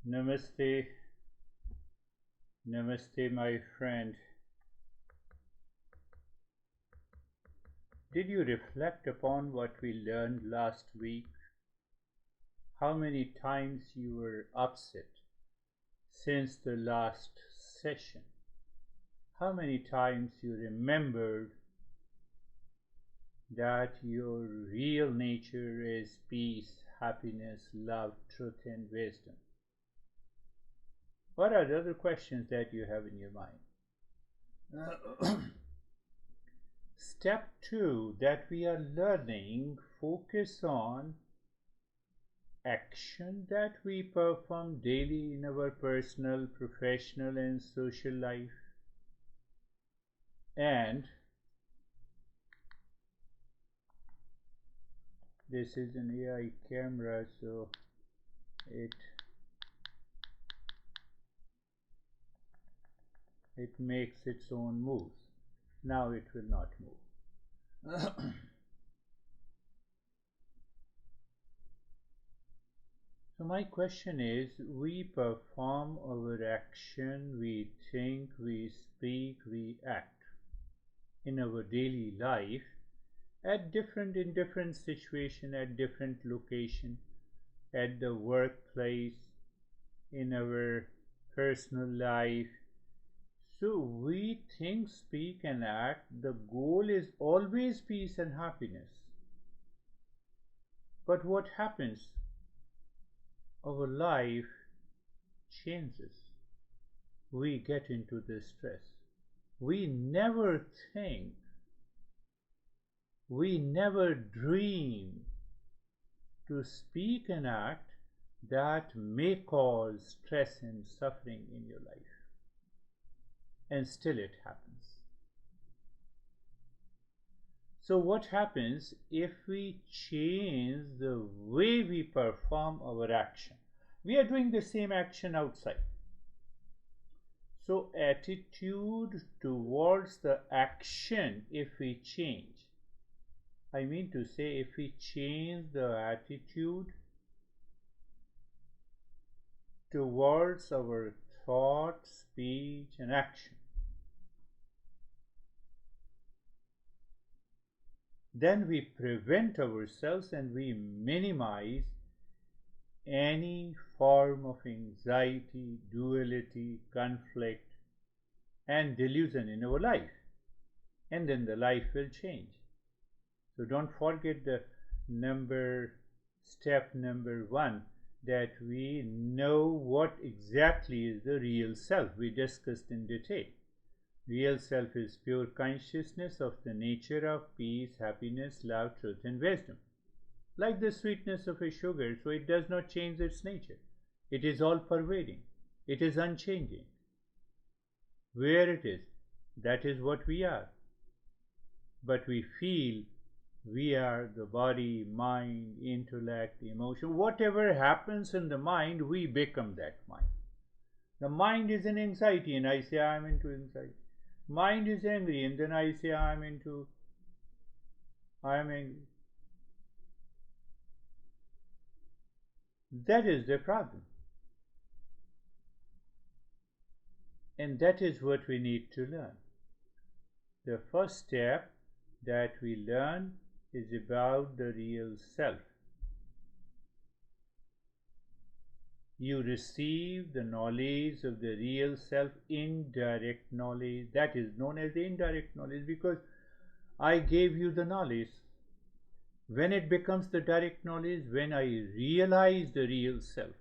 Namaste, namaste, my friend. Did you reflect upon what we learned last week? How many times you were upset since the last session? How many times you remembered that your real nature is peace, happiness, love, truth, and wisdom? What are the other questions that you have in your mind? Step 2 that we are learning focus on action that we perform daily in our personal, professional, and social life. And this is an AI camera, so it makes its own moves. Now it will not move. So my question is, we perform our action, we think, we speak, we act in our daily life in different situation, at different location, at the workplace, in our personal life. So we think, speak, and act. The goal is always peace and happiness. But what happens? Our life changes. We get into the stress. We never think, we never dream to speak and act that may cause stress and suffering in your life. And still it happens. So what happens if we change the way we perform our action? We are doing the same action outside. So attitude towards the action, if we change, I mean to say, if we change the attitude towards our thought, speech, and action, then we prevent ourselves and we minimize any form of anxiety, duality, conflict, and delusion in our life. And then the life will change. So don't forget the step number 1, that we know what exactly is the real self. We discussed in detail. Real self is pure consciousness of the nature of peace, happiness, love, truth, and wisdom. Like the sweetness of a sugar, so it does not change its nature. It is all pervading. It is unchanging. Where it is, that is what we are. But we feel we are the body, mind, intellect, emotion. Whatever happens in the mind, we become that mind. The mind is in anxiety, and I say I am into anxiety. Mind is angry, and then I say I am angry. That is the problem. And that is what we need to learn. The first step that we learn is about the real self. You receive the knowledge of the real self, indirect knowledge. That is known as the indirect knowledge because I gave you the knowledge. When it becomes the direct knowledge, when I realize the real self.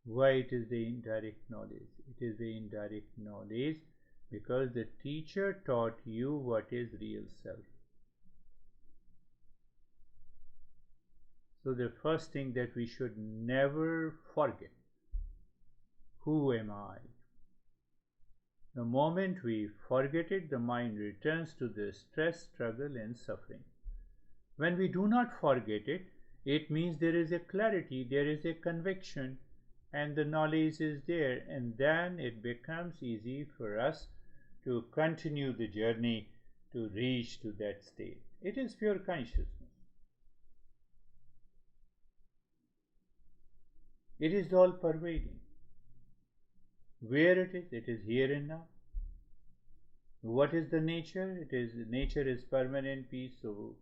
Why it is the indirect knowledge? It is the indirect knowledge because the teacher taught you what is real self. So the first thing that we should never forget, who am I? The moment we forget it, the mind returns to the stress, struggle, and suffering. When we do not forget it, it means there is a clarity, there is a conviction, and the knowledge is there, and then it becomes easy for us to continue the journey to reach to that state. It is pure consciousness. It is all pervading. Where it is here and now. What is the nature? Nature is permanent peace. So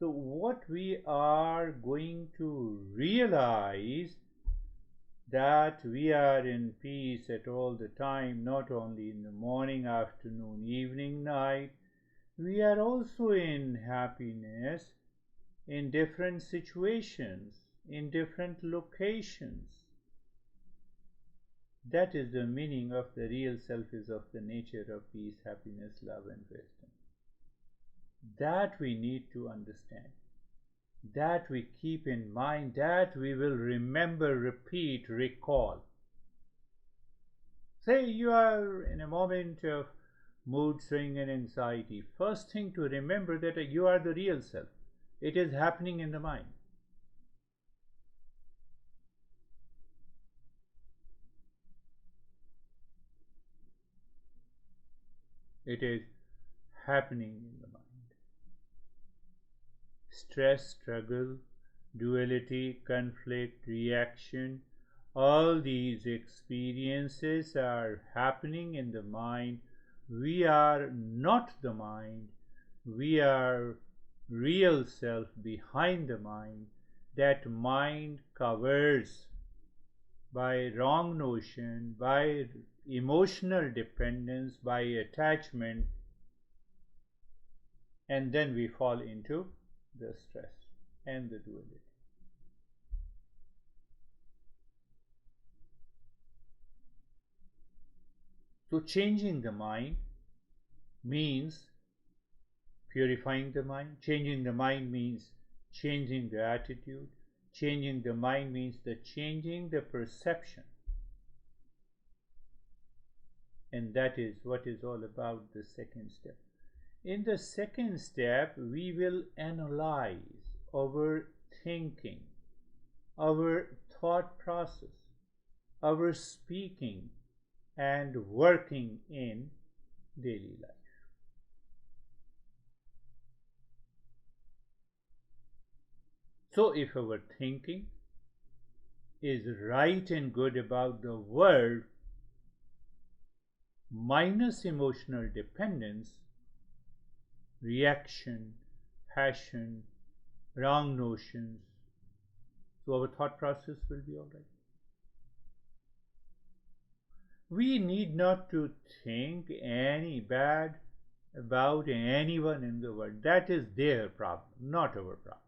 what we are going to realize that we are in peace at all the time, not only in the morning, afternoon, evening, night. We are also in happiness in different situations, in different locations. That is the meaning of the real self, is of the nature of peace, happiness, love, and wisdom. That we need to understand. That we keep in mind, that we will remember, repeat, recall. Say you are in a moment of mood swing and anxiety. First thing to remember that you are the real self. It is happening in the mind. It is happening in the mind. Stress, struggle, duality, conflict, reaction, all these experiences are happening in the mind. We are not the mind. We are real self behind the mind. That mind covers by wrong notion, by emotional dependence, by attachment, and then we fall into the stress and the duality. So changing the mind means purifying the mind. Changing the mind means changing the attitude. Changing the mind means changing the perception. And that is what is all about the second step. In the second step, we will analyze our thinking, our thought process, our speaking, and working in daily life. So if our thinking is right and good about the world, minus emotional dependence, reaction, passion, wrong notions, so our thought process will be all right. We need not to think any bad about anyone in the world. That is their problem, not our problem.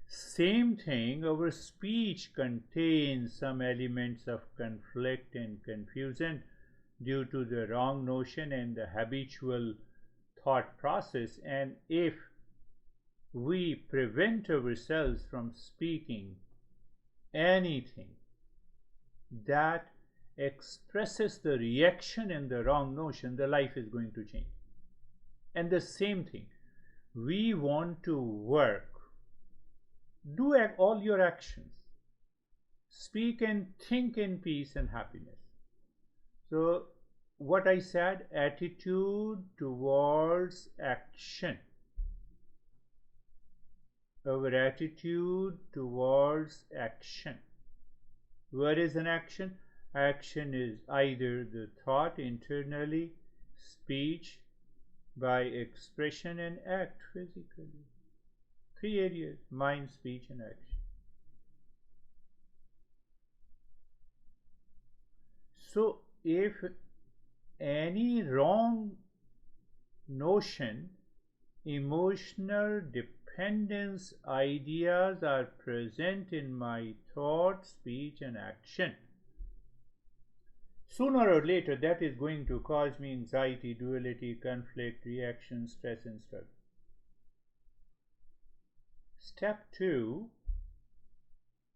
Same thing, our speech contains some elements of conflict and confusion due to the wrong notion and the habitual thought process. And if we prevent ourselves from speaking anything that expresses the reaction and the wrong notion, the life is going to change. And the same thing, we want to work. Do all your actions. Speak and think in peace and happiness. So, what I said, attitude towards action. Our attitude towards action. What is an action? Action is either the thought internally, speech by expression, and act physically. 3 areas: mind, speech, and action. So if any wrong notion, emotional dependence ideas are present in my thought, speech, and action, sooner or later that is going to cause me anxiety, duality, conflict, reaction, stress, and struggle. Step 2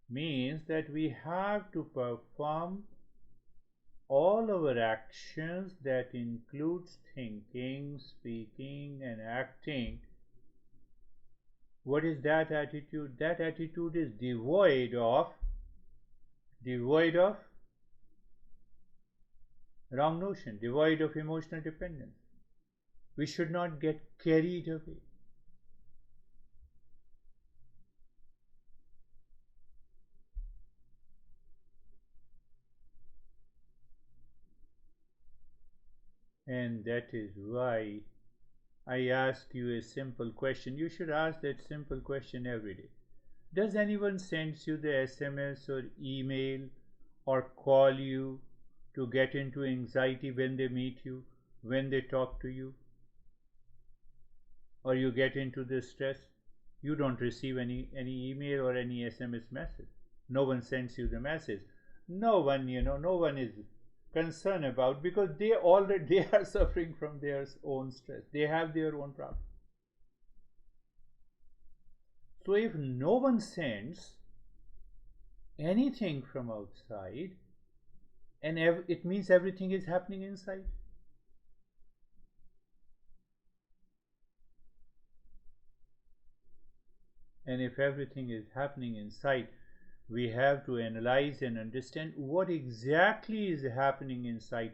means that we have to perform all our actions, that includes thinking, speaking, and acting. What is that attitude? That attitude is devoid of wrong notion, devoid of emotional dependence. We should not get carried away. And that is why I ask you a simple question. You should ask that simple question every day. Does anyone send you the SMS or email or call you to get into anxiety when they meet you, when they talk to you, or you get into the stress? You don't receive any email or any SMS message. No one sends you the message. No one is concerned about, because they are suffering from their own stress. They have their own problem. So if no one sends anything from outside, and it means everything is happening inside. And if everything is happening inside, we have to analyze and understand what exactly is happening inside.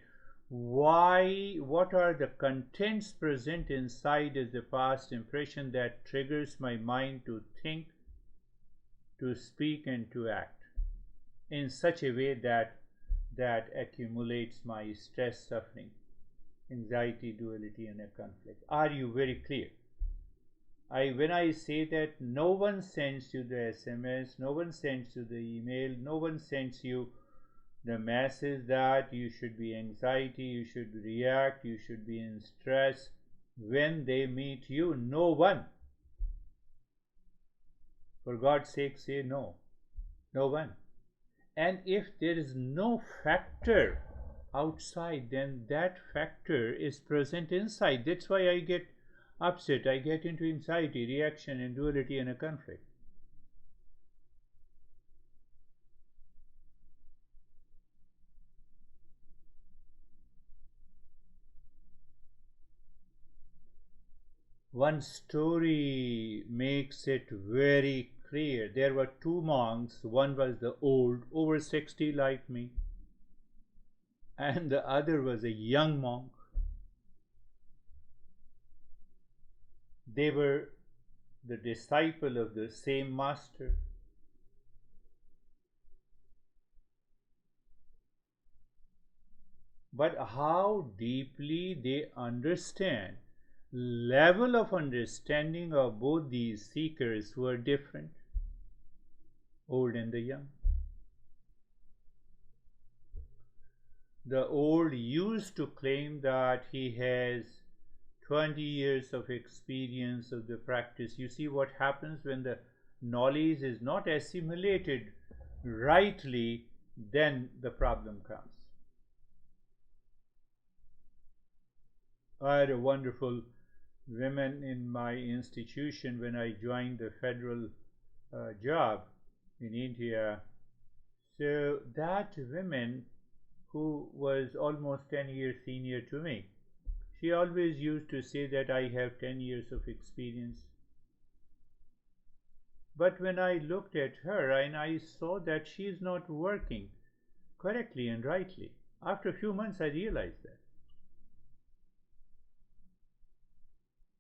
Why? What are the contents present inside as a past impression that triggers my mind to think, to speak, and to act in such a way that accumulates my stress, suffering, anxiety, duality, and a conflict? Are you very clear? When I say that no one sends you the SMS, no one sends you the email, no one sends you the message that you should be anxiety, you should react, you should be in stress when they meet you. No one. For God's sake, say no. No one. And if there is no factor outside, then that factor is present inside. That's why I get upset, I get into anxiety, reaction, and duality, and a conflict. One story makes it very clear. There were two monks. One was the old, over 60 like me, and the other was a young monk. They were the disciple of the same master. But how deeply they understand, level of understanding of both these seekers were different, old and the young. The old used to claim that he has 20 years of experience of the practice. You see what happens when the knowledge is not assimilated rightly, then the problem comes. I had a wonderful women in my institution when I joined the federal job in India. So that woman, who was almost 10 years senior to me, she always used to say that I have 10 years of experience. But when I looked at her and I saw that she is not working correctly and rightly, after a few months I realized that.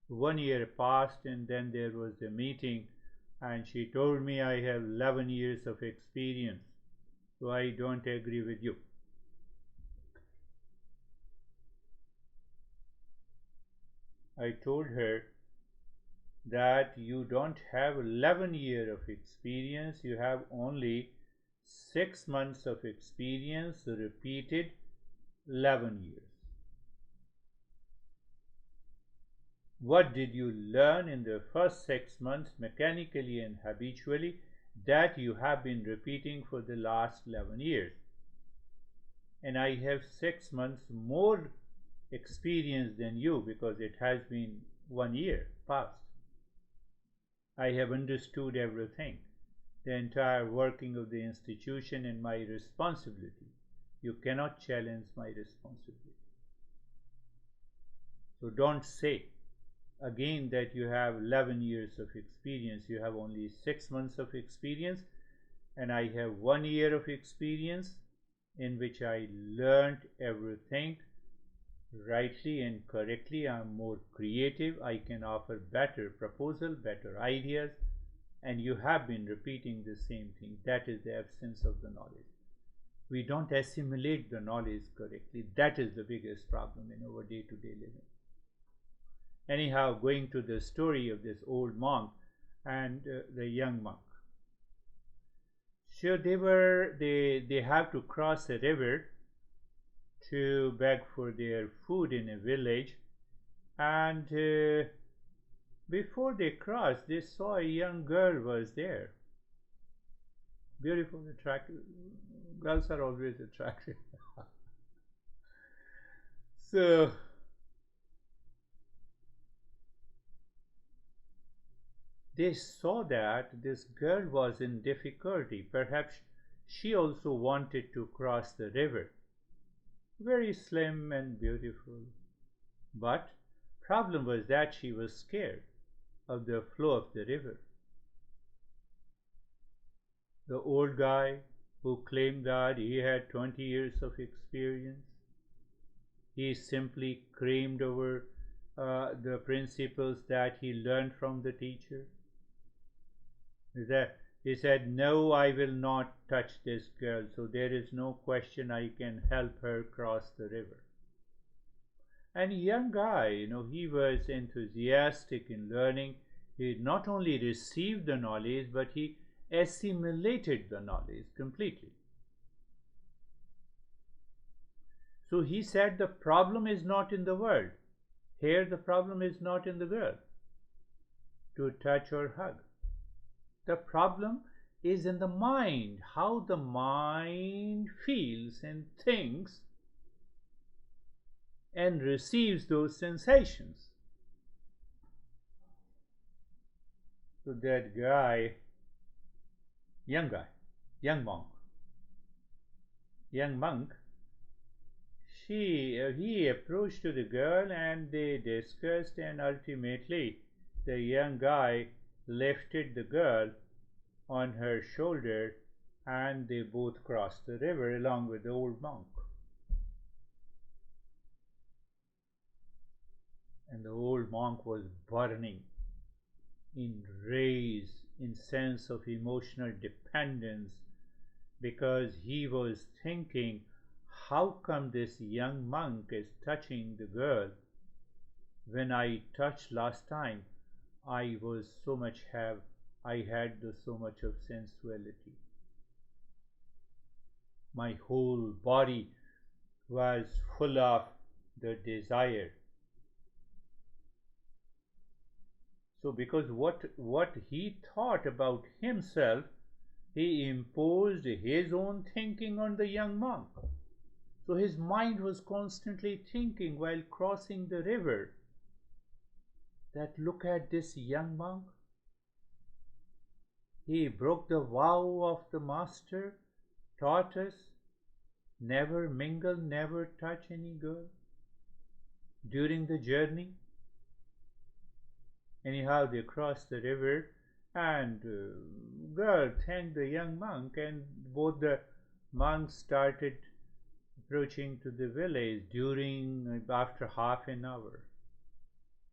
1 year passed, and then there was a meeting, and she told me I have 11 years of experience, so I don't agree with you. I told her that you don't have 11 years of experience, you have only 6 months of experience repeated 11 years. What did you learn in the first 6 months mechanically and habitually that you have been repeating for the last 11 years? And I have 6 months more experience than you, because it has been 1 year past. I have understood everything, the entire working of the institution, and my responsibility. You cannot challenge my responsibility. So don't say again that you have 11 years of experience. You have only 6 months of experience, and I have 1 year of experience in which I learned everything rightly and correctly. I'm more creative. I can offer better proposal, better ideas, and you have been repeating the same thing. That is the absence of the knowledge. We don't assimilate the knowledge correctly. That is the biggest problem in our day-to-day living. Anyhow, going to the story of this old monk and the young monk. So they have to cross a river to beg for their food in a village, and before they crossed, they saw a young girl was there. Beautiful, attractive. Girls are always attractive. So they saw that this girl was in difficulty. Perhaps she also wanted to cross the river. Very slim and beautiful. But problem was that she was scared of the flow of the river. The old guy who claimed that he had 20 years of experience, he simply crammed over the principles that he learned from the teacher. He said, no, I will not touch this girl, so there is no question I can help her cross the river. And young guy, he was enthusiastic in learning. He not only received the knowledge, but he assimilated the knowledge completely. So he said the problem is not in the world. Here the problem is not in the girl to touch or hug. The problem is in the mind, how the mind feels and thinks and receives those sensations. So that guy, young monk, he approached to the girl and they discussed, and ultimately the young guy lifted the girl on her shoulder and they both crossed the river along with the old monk. And the old monk was burning in rage, in sense of emotional dependence, because he was thinking, how come this young monk is touching the girl? When I touched last time, I had so much of sensuality. My whole body was full of the desire. So because what he thought about himself, he imposed his own thinking on the young monk. So his mind was constantly thinking while crossing the river that look at this young monk. He broke the vow of the master, taught us never mingle, never touch any girl during the journey. Anyhow, they crossed the river and girl thanked the young monk, and both the monks started approaching to the village after half an hour.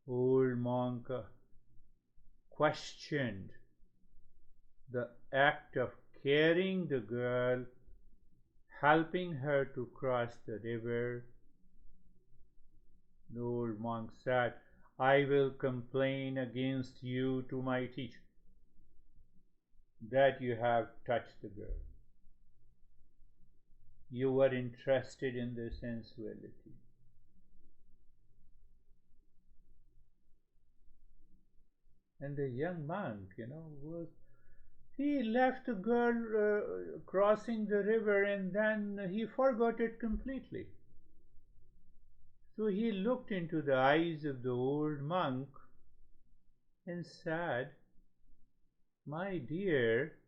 Old monk questioned the act of carrying the girl, helping her to cross the river. The old monk said, I will complain against you to my teacher that you have touched the girl. You were interested in the sensuality. And the young monk, he left the girl crossing the river, and then he forgot it completely. So he looked into the eyes of the old monk and said, my dear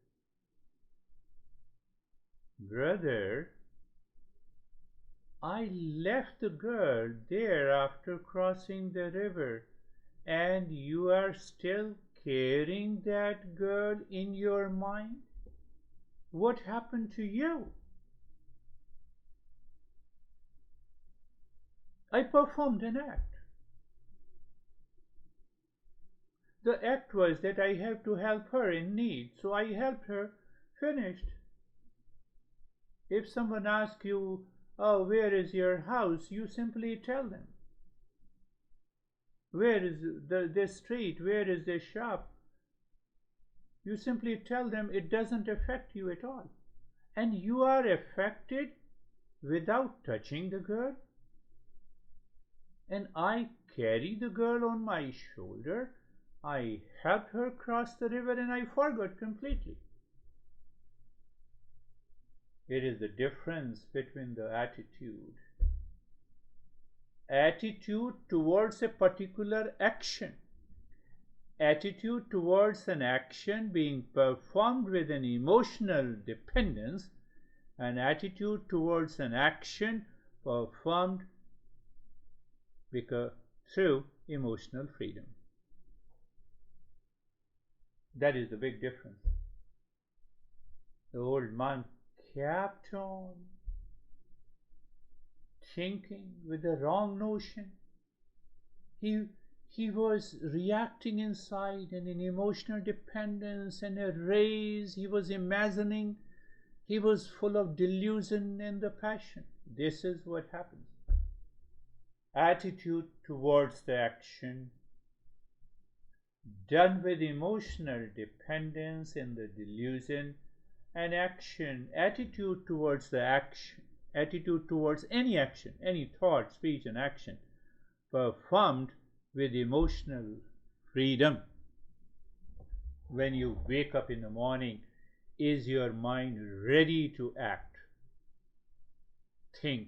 brother, I left the girl there after crossing the river, and you are still carrying that girl in your mind? What happened to you? I performed an act. The act was that I have to help her in need, so I helped her. Finished. If someone asks you, oh, where is your house, you simply tell them. Where is this street? Where is this shop? You simply tell them. It doesn't affect you at all. And you are affected without touching the girl. And I carry the girl on my shoulder. I helped her cross the river and I forgot completely. It is the difference between the attitude. Attitude towards a particular action. Attitude towards an action being performed with an emotional dependence, and attitude towards an action performed through emotional freedom. That is the big difference. The old monk kept on thinking with the wrong notion. He was reacting inside and in emotional dependence and a rage. He was imagining. He was full of delusion and the passion. This is what happens. Attitude towards the action done with emotional dependence and the delusion, and attitude towards the action, attitude towards any action, any thought, speech, and action performed with emotional freedom. When you wake up in the morning, is your mind ready to act, think,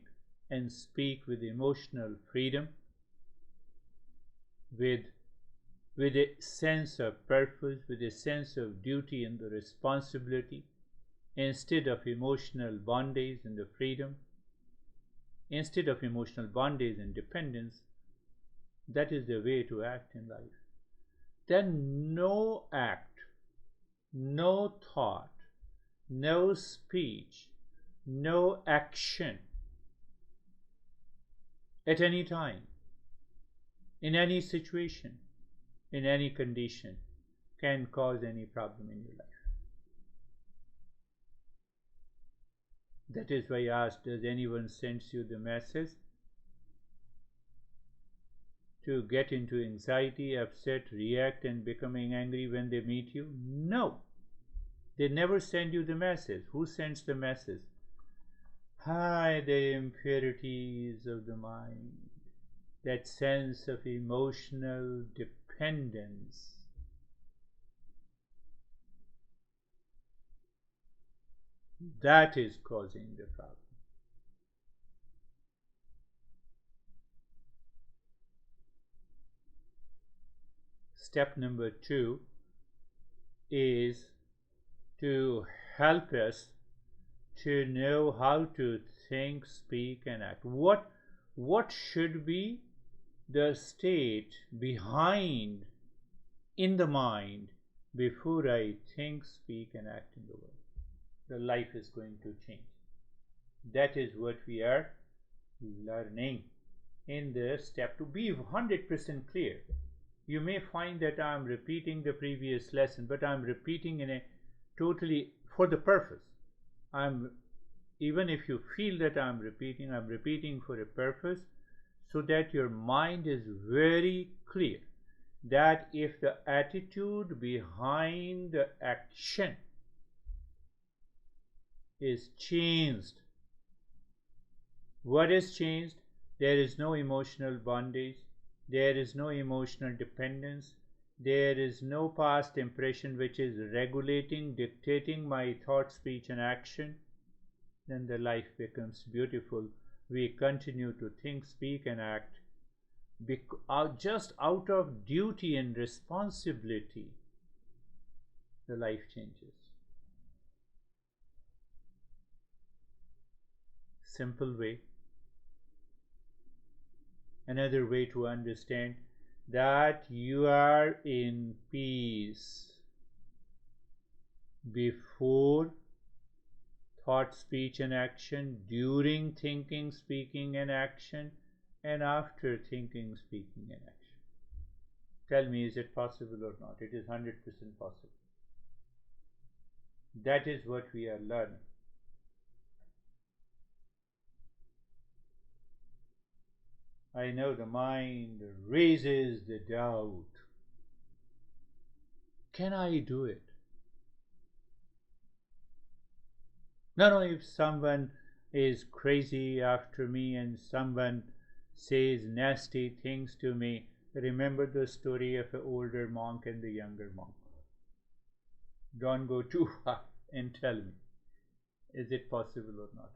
and speak with emotional freedom, with a sense of purpose, with a sense of duty and the responsibility, instead of emotional bondage and the freedom, instead of emotional bondage and dependence? That is the way to act in life. Then no act, no thought, no speech, no action at any time, in any situation, in any condition, can cause any problem in your life. That is why I asked, does anyone send you the message to get into anxiety, upset, react, and becoming angry when they meet you? No. They never send you the message. Who sends the message? Hide the impurities of the mind, that sense of emotional dependence. That is causing the problem. Step number 2 is to help us to know how to think, speak, and act. What should be the state behind in the mind before I think, speak, and act in the world? The life is going to change. That is what we are learning in the step to be 100% clear. You may find that I am repeating the previous lesson, but I am repeating in a totally for the purpose. Even if you feel that I'm repeating for a purpose, so that your mind is very clear that if the attitude behind the action is changed, what is changed? There is no emotional bondage, there is no emotional dependence, there is no past impression which is regulating, dictating my thought, speech, and action. Then the life becomes beautiful. We continue to think, speak, and act just out of duty and responsibility. The life changes. Simple way. Another way to understand that you are in peace before thought, speech, and action, during thinking, speaking, and action, and after thinking, speaking, and action. Tell me, is it possible or not? It is 100% possible. That is what we are learning. I know the mind raises the doubt. Can I do it? No, if someone is crazy after me and someone says nasty things to me, remember the story of the older monk and the younger monk. Don't go too far and tell me, is it possible or not?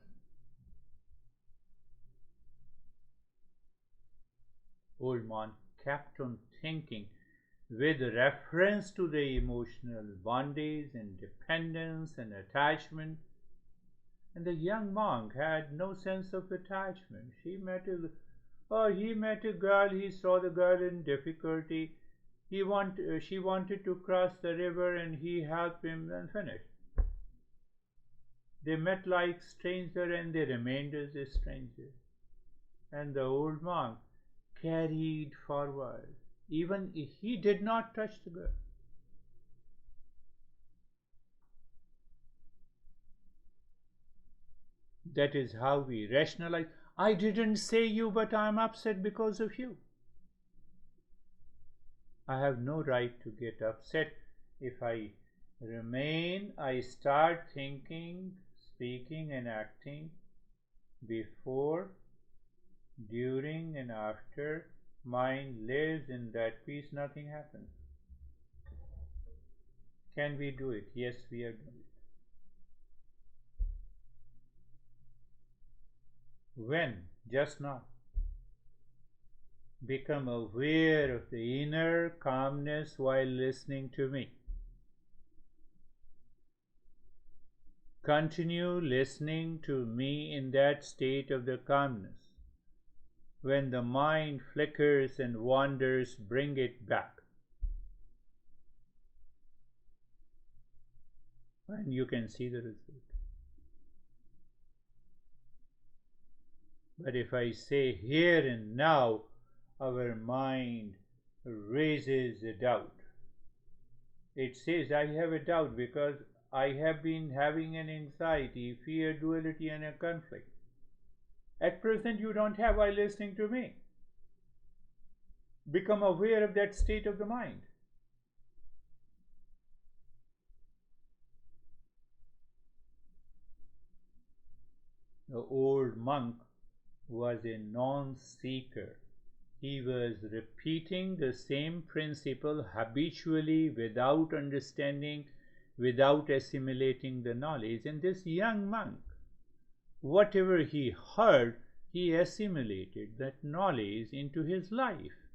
Old monk kept on thinking with reference to the emotional bondage and dependence and attachment. And the young monk had no sense of attachment. He met a girl, he saw the girl in difficulty. She wanted to cross the river and he helped him and finished. They met like stranger and they remained as a stranger. And the old monk carried forward. Even if he did not touch the girl. That is how we rationalize. I didn't say you, but I'm upset because of you. I have no right to get upset. If I remain, I start thinking, speaking, and acting before, during, and after. Mind lives in that peace, nothing happens. Can we do it? Yes, we are doing it. When? Just now. Become aware of the inner calmness while listening to me. Continue listening to me in that state of the calmness. When the mind flickers and wanders, bring it back. And you can see the result. But if I say here and now, our mind raises a doubt. It says, I have a doubt because I have been having an anxiety, fear, duality, and a conflict. At present, you don't have while listening to me. Become aware of that state of the mind. The old monk was a non-seeker. He was repeating the same principle habitually without understanding, without assimilating the knowledge. And this young monk, whatever he heard, he assimilated that knowledge into his life.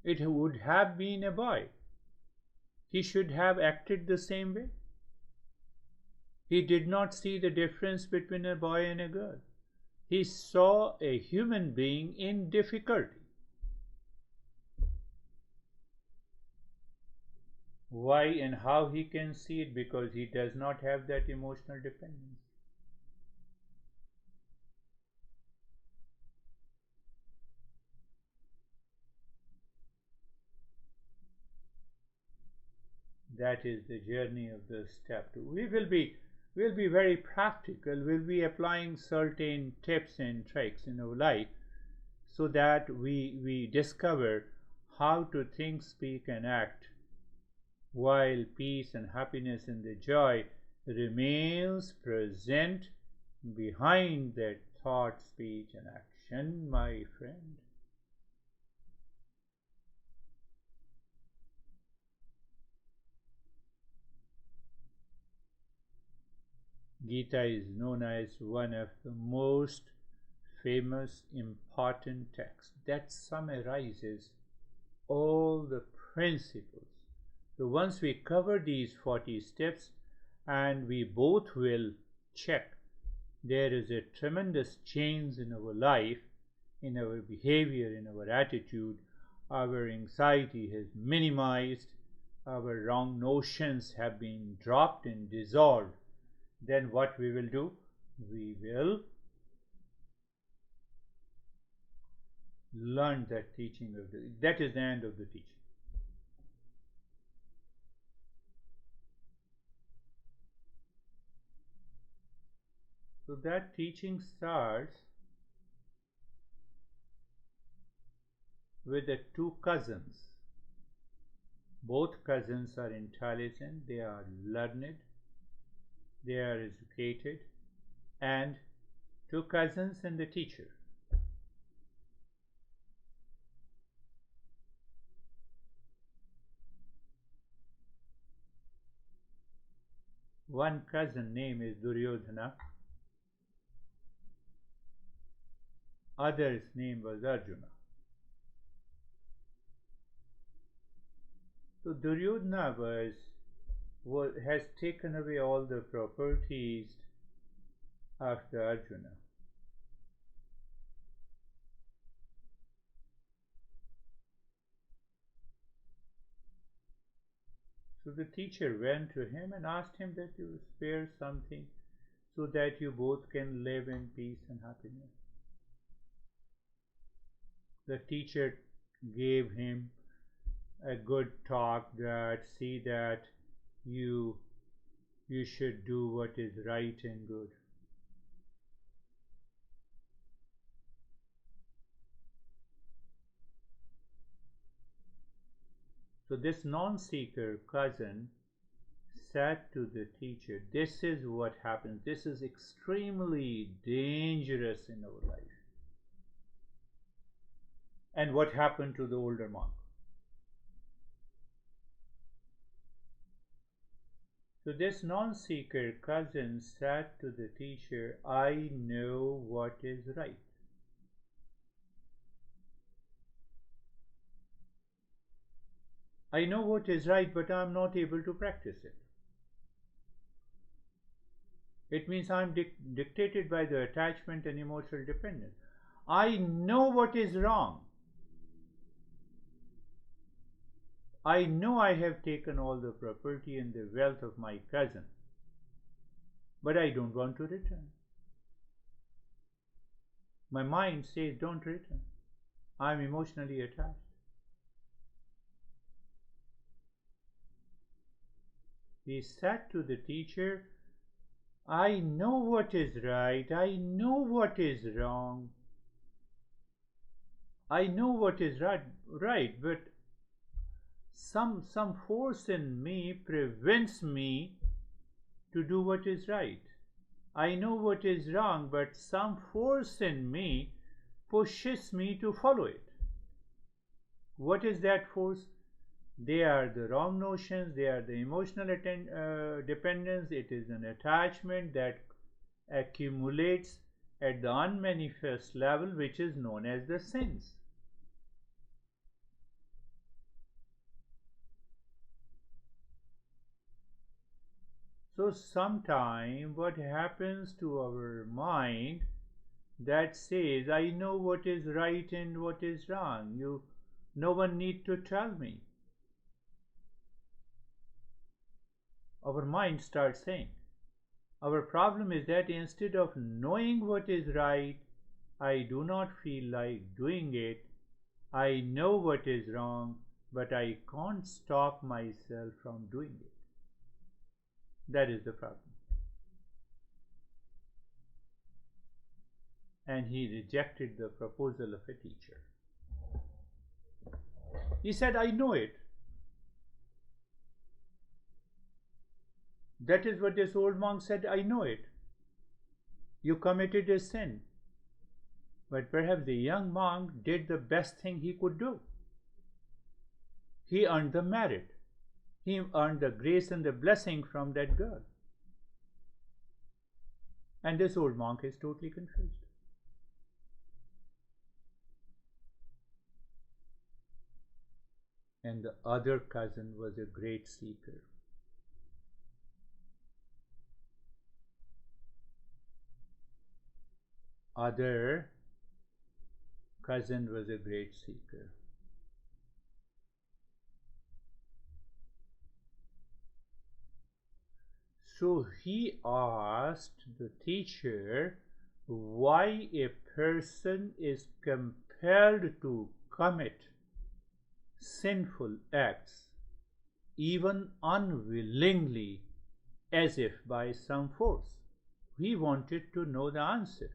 It would have been a boy. He should have acted the same way. He did not see the difference between a boy and a girl. He saw a human being in difficulty. Why and how he can see it? Because he does not have that emotional dependence. That is the journey of the step 2. We'll be very practical. We'll be applying certain tips and tricks in our life so that we discover how to think, speak, and act while peace and happiness and the joy remains present behind that thought, speech, and action, my friend. Gita is known as one of the most famous, important texts that summarizes all the principles. So once we cover these 40 steps and we both will check, there is a tremendous change in our life, in our behavior, in our attitude. Our anxiety has minimized, our wrong notions have been dropped and dissolved. Then what we will do? We will learned that teaching of the, that is the end of the teaching. So that teaching starts with the two cousins. Both cousins are intelligent, they are learned, they are educated, and two cousins and the teacher. One cousin name is Duryodhana, other's name was Arjuna. So Duryodhana has taken away all the properties of the Arjuna. So the teacher went to him and asked him that you spare something so that you both can live in peace and happiness. The teacher gave him a good talk that see that you you should do what is right and good. So this non-seeker cousin said to the teacher, this is what happens. This is extremely dangerous in our life. And what happened to the older monk? So this non-seeker cousin said to the teacher, I know what is right. I know what is right, but I am not able to practice it. It means I am dictated by the attachment and emotional dependence. I know what is wrong. I know I have taken all the property and the wealth of my cousin, but I don't want to return. My mind says, don't return. I am emotionally attached. He said to the teacher, I know what is right, I know what is wrong, I know what is right, but some force in me prevents me to do what is right. I know what is wrong, but some force in me pushes me to follow it. What is that force? They are the wrong notions, they are the emotional dependence, it is an attachment that accumulates at the unmanifest level, which is known as the sins. So sometime what happens to our mind that says, I know what is right and what is wrong. No one need to tell me. Our mind starts saying. Our problem is that instead of knowing what is right, I do not feel like doing it. I know what is wrong, but I can't stop myself from doing it. That is the problem. And he rejected the proposal of a teacher. He said, I know it. That is what this old monk said, I know it. You committed a sin. But perhaps the young monk did the best thing he could do. He earned the merit. He earned the grace and the blessing from that girl. And this old monk is totally confused. And the other cousin was a great seeker. Other cousin was a great seeker. So he asked the teacher why a person is compelled compelled to commit sinful acts, even unwillingly, as if by some force. He wanted to know the answer.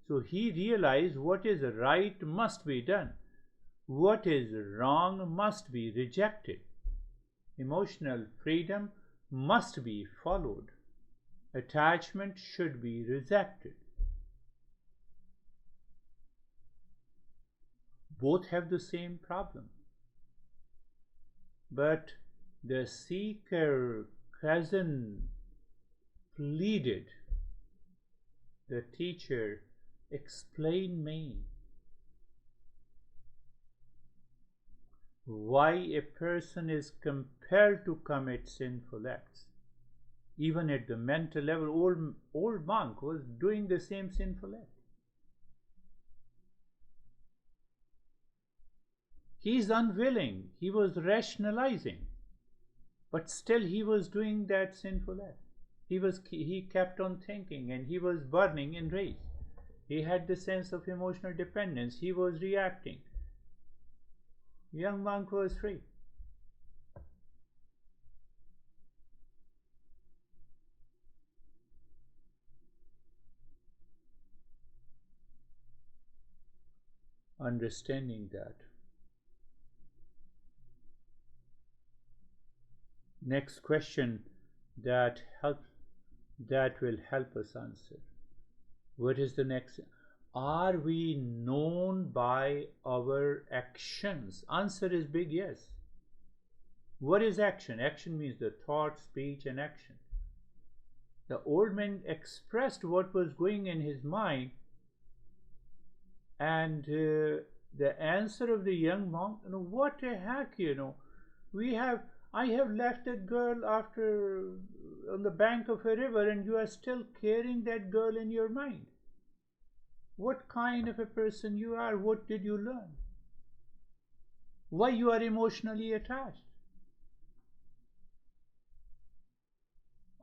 So he realized what is right must be done, what is wrong must be rejected. Emotional freedom must be followed. Attachment should be rejected. Both have the same problem. But the seeker cousin pleaded, the teacher, explain me why a person is compelled to commit sinful acts. Even at the mental level, old monk was doing the same sinful act. He is unwilling, he was rationalizing, but still he was doing that sinful act. He kept on thinking, and he was burning in rage. He had the sense of emotional dependence. He was reacting. Young monk was free. Understanding that. Next question that will help us answer. What is the next? Are we known by our actions? Answer is big yes. What is action? Action means the thought, speech, and action. The old man expressed what was going in his mind, and the answer of the young monk, what the heck, I have left that girl after on the bank of a river, and you are still carrying that girl in your mind. What kind of a person you are? What did you learn? Why you are emotionally attached?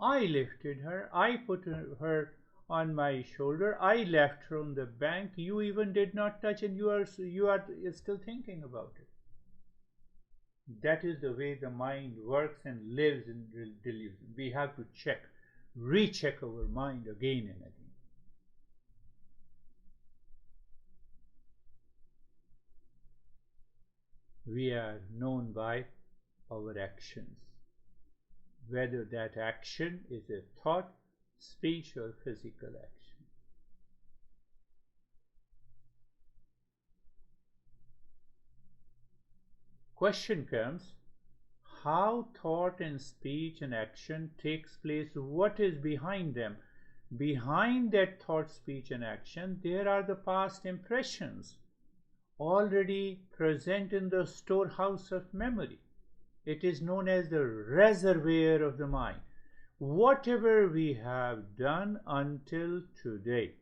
I lifted her, I put her on my shoulder, I left her on the bank, you even did not touch, and you are still thinking about it. That is the way the mind works and lives in delusion. We have to recheck our mind again and again. We are known by our actions, whether that action is a thought, speech, or physical action. Question comes, how thought and speech and action takes place? What is behind them? Behind that thought, speech, and action, there are the past impressions already present in the storehouse of memory. It is known as the reservoir of the mind. Whatever we have done until today,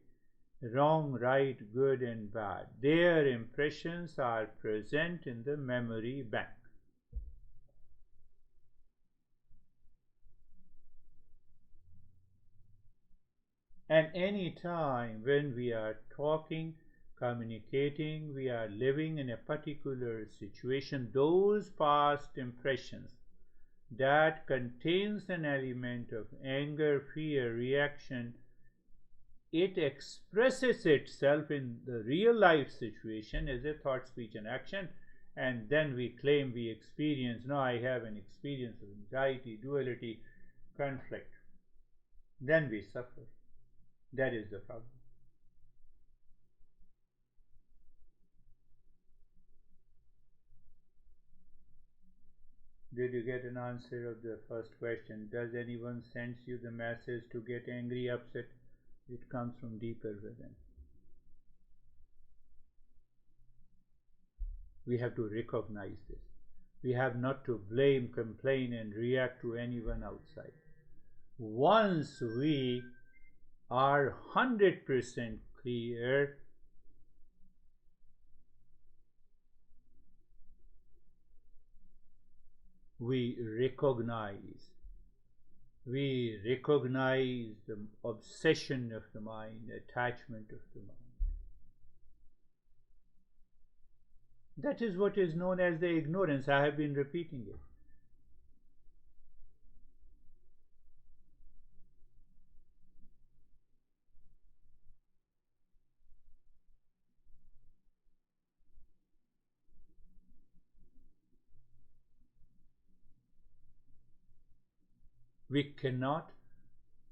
wrong, right, good, and bad, their impressions are present in the memory bank. And any time when we are talking, communicating, we are living in a particular situation, those past impressions that contains an element of anger, fear, reaction, it expresses itself in the real life situation as a thought, speech, and action, and then we claim we experience, no, I have an experience of anxiety, duality, conflict. Then we suffer. That is the problem. Did you get an answer of the first question? Does anyone sends you the message to get angry, upset? It comes from deeper within. We have to recognize this. We have not to blame, complain, and react to anyone outside. Once we are 100% clear, we recognize the obsession of the mind, attachment of the mind. That is what is known as the ignorance. I have been repeating it. We cannot,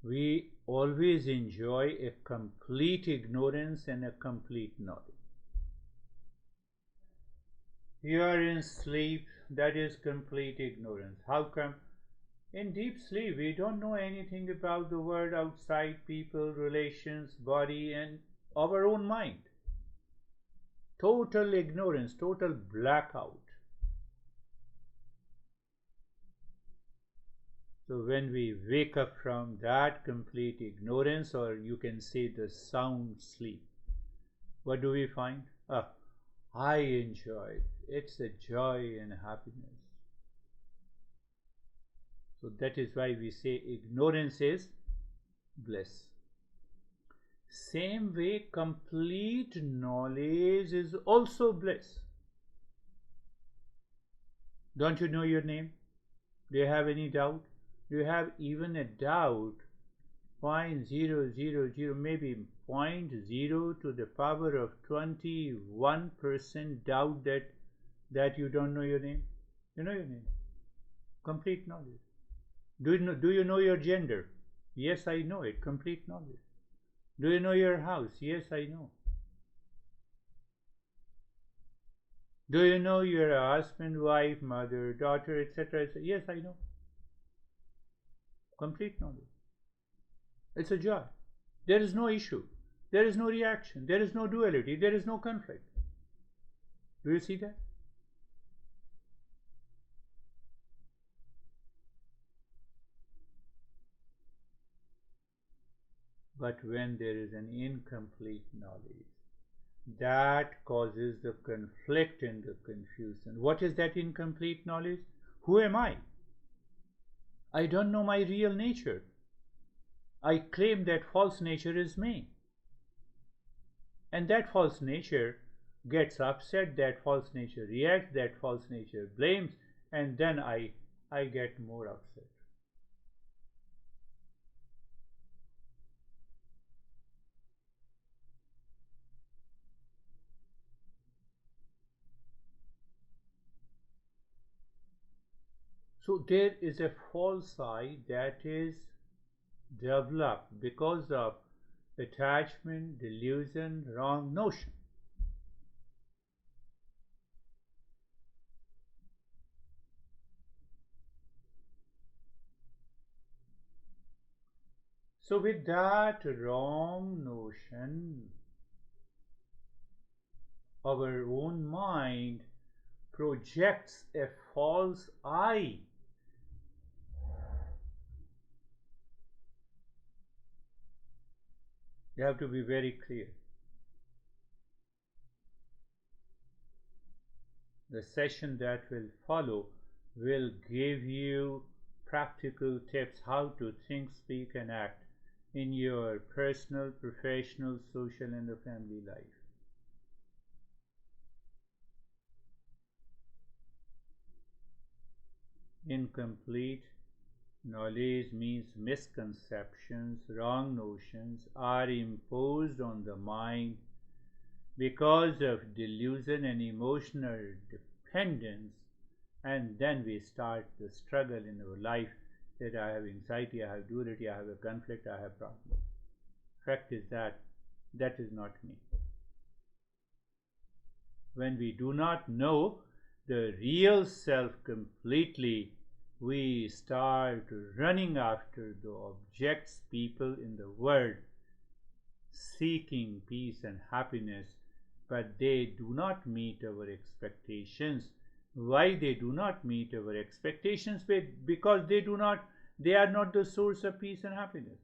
we always enjoy a complete ignorance and a complete knowledge. You are in sleep, that is complete ignorance. How come? In deep sleep, we don't know anything about the world outside, people, relations, body, and our own mind. Total ignorance, total blackout. So when we wake up from that complete ignorance, or you can say the sound sleep, what do we find? I enjoy it. It's a joy and happiness. So that is why we say ignorance is bliss. Same way, complete knowledge is also bliss. Don't you know your name? Do you have any doubt? Do you have even a doubt? 0.000, maybe 0.0 to the power of 21% doubt that you don't know your name? You know your name. Complete knowledge. Do you know your gender? Yes, I know it. Complete knowledge. Do you know your house? Yes, I know. Do you know your husband, wife, mother, daughter, etc.? Yes, I know. Complete knowledge. It's a joy. There is no issue. There is no reaction. There is no duality. There is no conflict. Do you see that? But when there is an incomplete knowledge, that causes the conflict and the confusion. What is that incomplete knowledge? Who am I? I don't know my real nature. I claim that false nature is me. And that false nature gets upset, that false nature reacts, that false nature blames, and then I get more upset. So there is a false I that is developed because of attachment, delusion, wrong notion. So with that wrong notion, our own mind projects a false I. You have to be very clear. The session that will follow will give you practical tips how to think, speak, and act in your personal, professional, social, and the family life. Incomplete knowledge means misconceptions, wrong notions are imposed on the mind because of delusion and emotional dependence, and then we start the struggle in our life that I have anxiety, I have duality, I have a conflict, I have problem. Fact is that that is not me. When we do not know the real self completely, we start running after the objects, people in the world, seeking peace and happiness, but they do not meet our expectations. Why they do not meet our expectations? Because they are not the source of peace and happiness.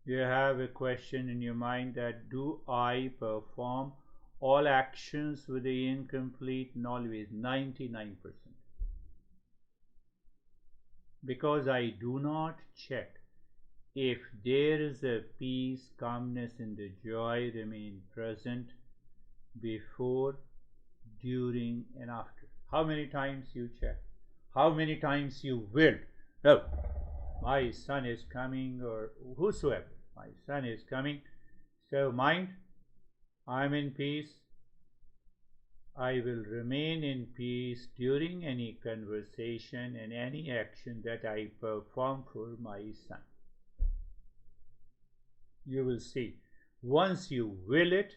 You have a question in your mind that do I perform all actions with the incomplete knowledge? 99%. because I do not check if there is a peace, calmness, and the joy remain present before, during, and after. How many times you check? How many times you will? No, my son is coming, or whosoever, my son is coming. So mind, I'm in peace. I will remain in peace during any conversation and any action that I perform for my son. You will see, once you will it,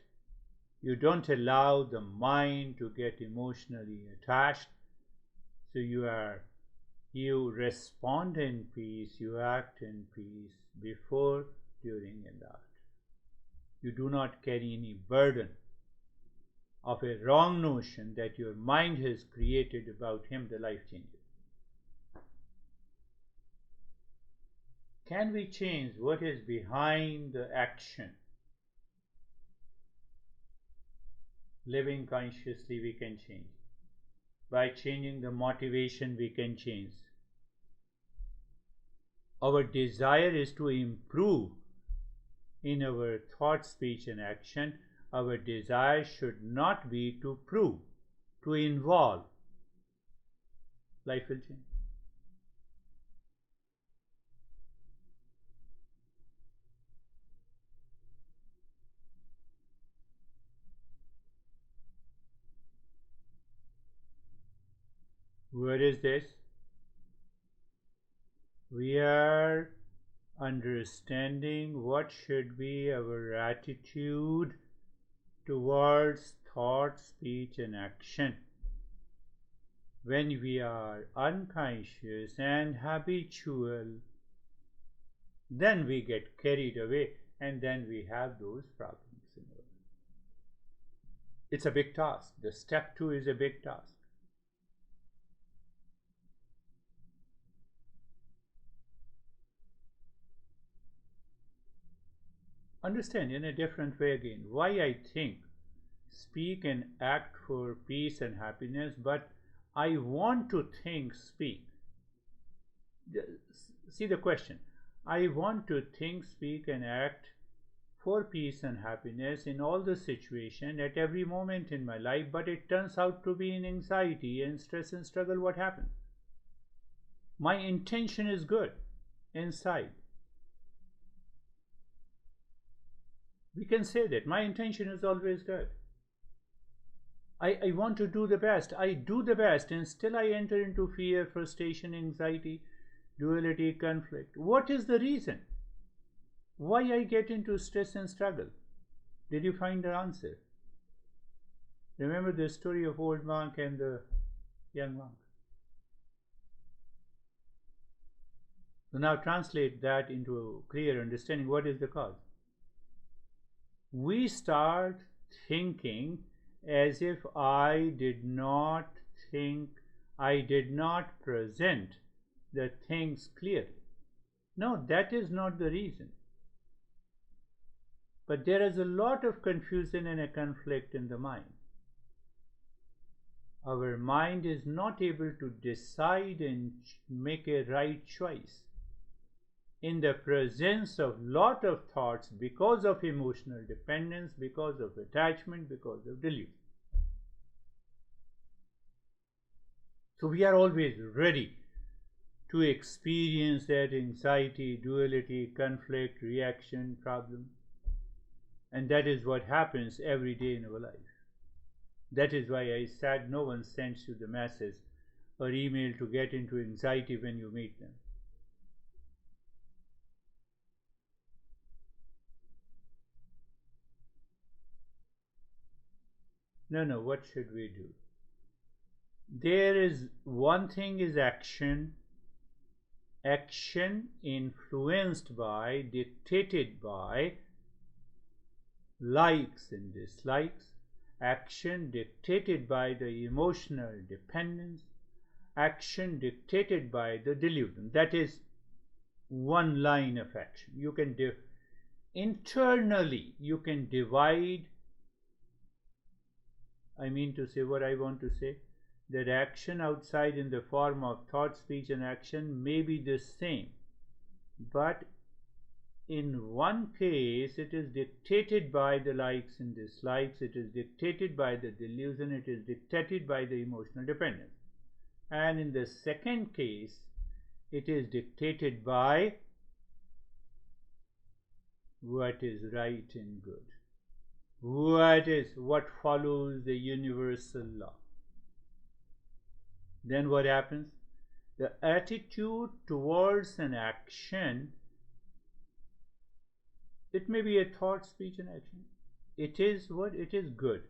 you don't allow the mind to get emotionally attached. So you respond in peace, you act in peace before, during, and after. You do not carry any burden of a wrong notion that your mind has created about him, the life changer. Can we change what is behind the action? Living consciously, we can change. By changing the motivation, we can change. Our desire is to improve in our thought, speech, and action. Our desire should not be to prove, to involve. Life will change. Where is this? We are understanding what should be our attitude towards thought, speech, and action. When we are unconscious and habitual, then we get carried away, and then we have those problems. It's a big task. The step 2 is a big task. Understand in a different way again why I think, speak, and act for peace and happiness, but I want to think, speak. See the question. I want to think, speak, and act for peace and happiness in all the situation at every moment in my life, but it turns out to be in anxiety and stress and struggle. What happens? My intention is good inside. We can say that my intention is always good. I want to do the best. I do the best, and still I enter into fear, frustration, anxiety, duality, conflict. What is the reason? Why I get into stress and struggle? Did you find the answer? Remember the story of old monk and the young monk. So now translate that into a clear understanding. What is the cause? We start thinking as if I did not think, I did not present the things clearly. No, that is not the reason. But there is a lot of confusion and a conflict in the mind. Our mind is not able to decide and make a right choice in the presence of lot of thoughts because of emotional dependence, because of attachment, because of delusion. So we are always ready to experience that anxiety, duality, conflict, reaction, problem. And that is what happens every day in our life. That is why I said no one sends you the message or email to get into anxiety when you meet them. No, what should we do? There is one thing is action. Action influenced by, dictated by likes and dislikes. Action dictated by the emotional dependence. Action dictated by the delusion. That is one line of action. You can internally you can divide. I mean to say what I want to say. that action outside in the form of thought, speech, and action may be the same, but in one case it is dictated by the likes and dislikes, it is dictated by the delusion, it is dictated by the emotional dependence. And in the second case, it is dictated by what is right and good, what follows the universal law. Then what happens? The attitude towards an action, it may be a thought, speech, and action. It is what? It is good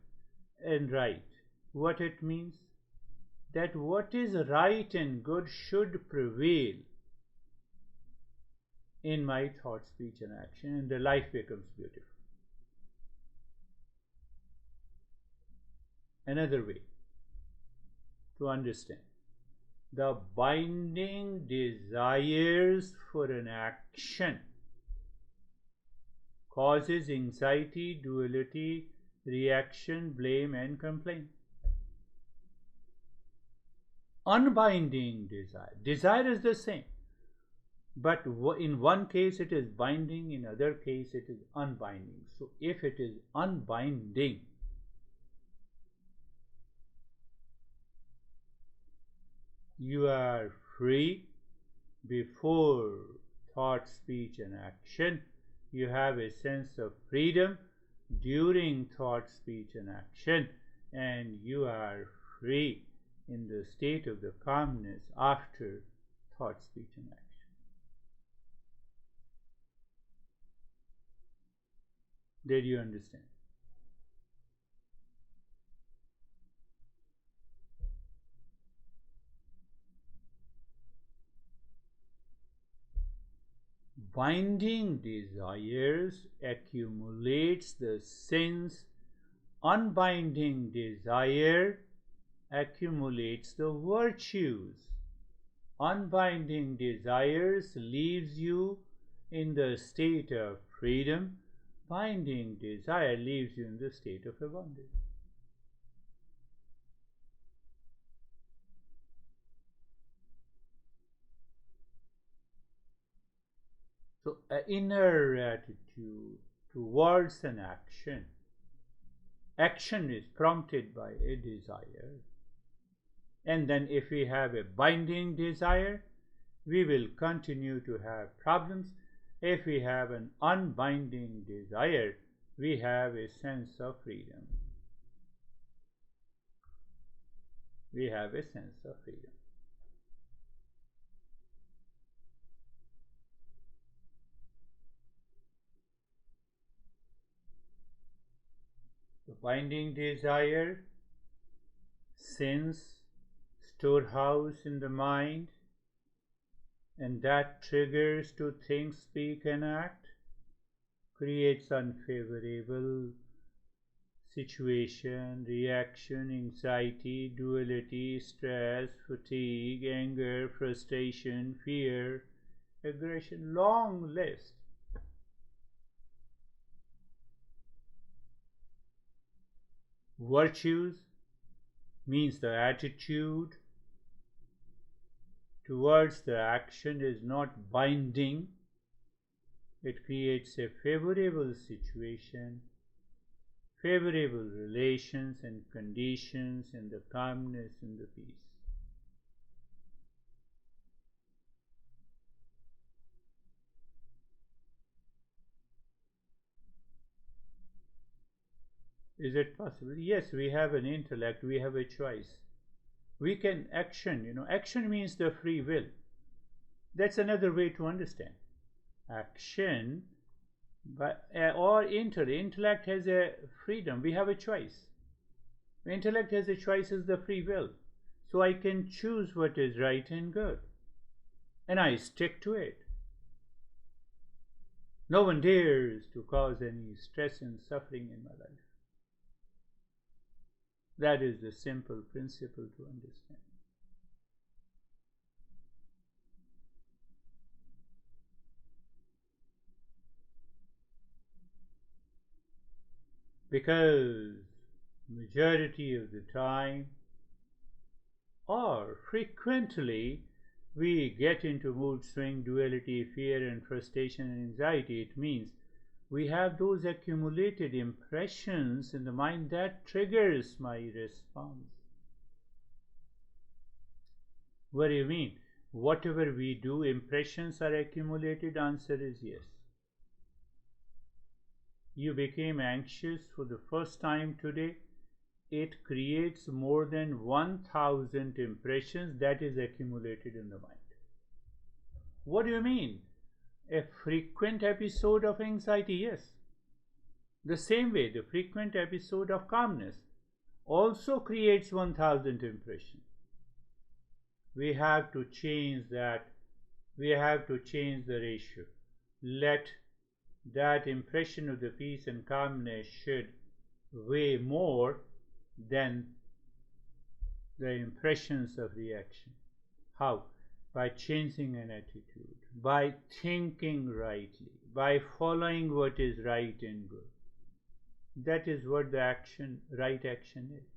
and right. What it means? That what is right and good should prevail in my thought, speech, and action, and the life becomes beautiful. Another way to understand: the binding desires for an action causes anxiety, duality, reaction, blame, and complaint. Unbinding desire is the same, but in one case it is binding, in other case it is unbinding. So if it is unbinding, you are free before thought, speech, and action. You have a sense of freedom during thought, speech, and action, and you are free in the state of the calmness after thought, speech, and action. Did you understand? Binding desires accumulates the sins, unbinding desire accumulates the virtues. Unbinding desires leaves you in the state of freedom, binding desire leaves you in the state of abundance. So an inner attitude towards an action. Action is prompted by a desire. And then if we have a binding desire, we will continue to have problems. If we have an unbinding desire, we have a sense of freedom. We have a sense of freedom. The binding desire, sense, storehouse in the mind, and that triggers to think, speak, and act, creates unfavorable situation, reaction, anxiety, duality, stress, fatigue, anger, frustration, fear, aggression, long list. Virtues means the attitude towards the action is not binding. It creates a favorable situation, favorable relations and conditions, and the calmness and the peace. Is it possible? Yes, we have an intellect, we have a choice. We can action, action means the free will. That's another way to understand. Action, or intellect has a freedom, we have a choice. Intellect has a choice as the free will. So I can choose what is right and good. And I stick to it. No one dares to cause any stress and suffering in my life. That is the simple principle to understand. Because majority of the time Or frequently we get into mood swing, duality, fear and frustration and anxiety. It means we have those accumulated impressions in the mind that triggers my response. What do you mean? Whatever we do, impressions are accumulated? Answer is yes. You became anxious for the first time today. It creates more than 1000 impressions that is accumulated in the mind. What do you mean? A frequent episode of anxiety? Yes. The same way, the frequent episode of calmness also creates 1000 impressions. We have to change that. We have to change the ratio. Let that impression of the peace and calmness should weigh more than the impressions of reaction. How? By changing an attitude, by thinking rightly, by following what is right and good. That is what the action, right action is.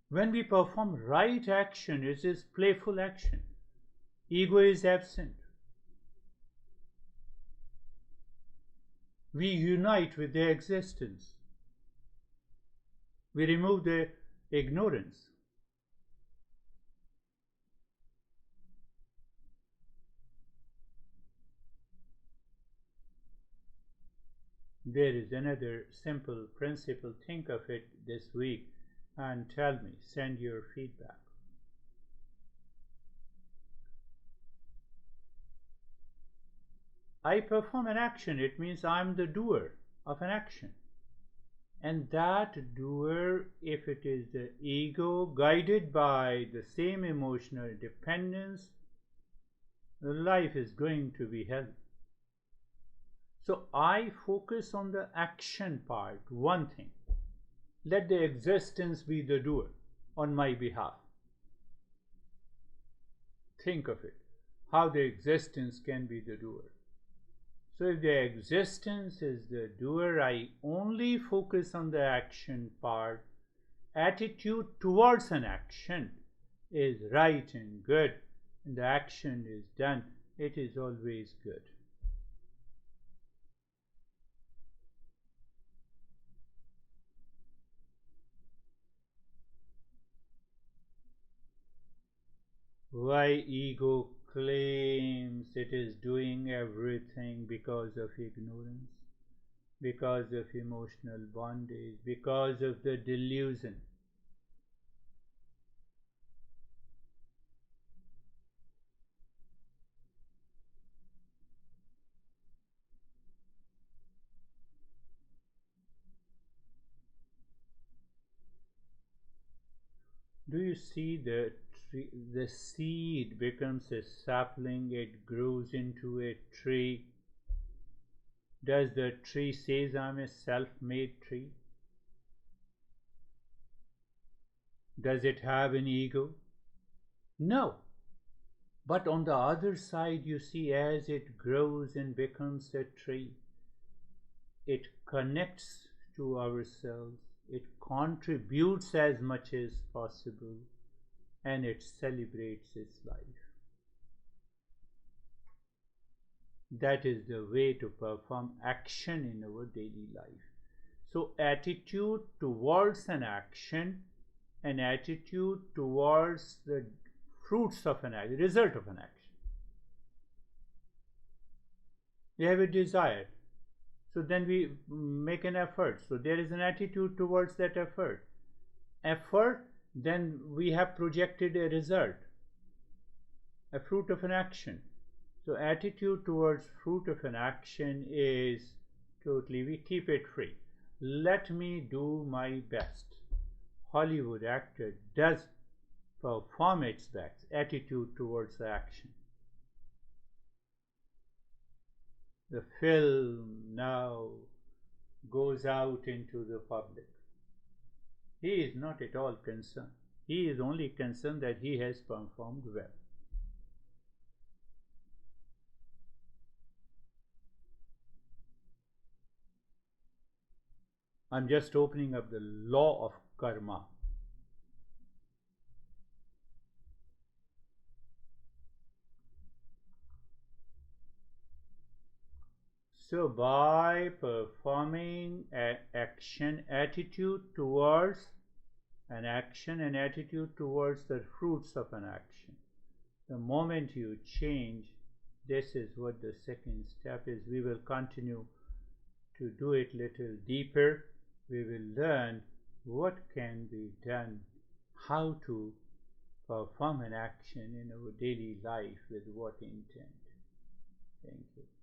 When we perform right action, it is playful action. Ego is absent. We unite with their existence. We remove their ignorance. There is another simple principle. Think of it this week and tell me, send your feedback. I perform an action, it means I'm the doer of an action. And that doer, if it is the ego guided by the same emotional dependence, the life is going to be hell. So I focus on the action part, one thing. Let the existence be the doer on my behalf. Think of it, how the existence can be the doer. So if the existence is the doer, I only focus on the action part. Attitude towards an action is right and good, and the action is done. It is always good. Why ego claims it is doing everything? Because of ignorance, because of emotional bondage, because of the delusion. Do you see the tree? The seed becomes a sapling, it grows into a tree. Does the tree say I'm a self-made tree? Does it have an ego? No. But on the other side, you see, as it grows and becomes a tree, it connects to ourselves, it contributes as much as possible, and it celebrates its life. That is the way to perform action in our daily life. So attitude towards an action, an attitude towards the fruits of an action, result of an action. We have a desire, so then we make an effort. So there is an attitude towards that effort. Then we have projected a result, a fruit of an action. So attitude towards fruit of an action is totally, we keep it free. Let me do my best. Hollywood actor does perform its best. Attitude towards the action. The film now goes out into the public. He is not at all concerned. He is only concerned that he has performed well. I'm just opening up the law of karma. So by performing an action, attitude towards an action and attitude towards the fruits of an action, the moment you change, this is what the second step is. We will continue to do it little deeper. We will learn what can be done, how to perform an action in our daily life with what intent. Thank you.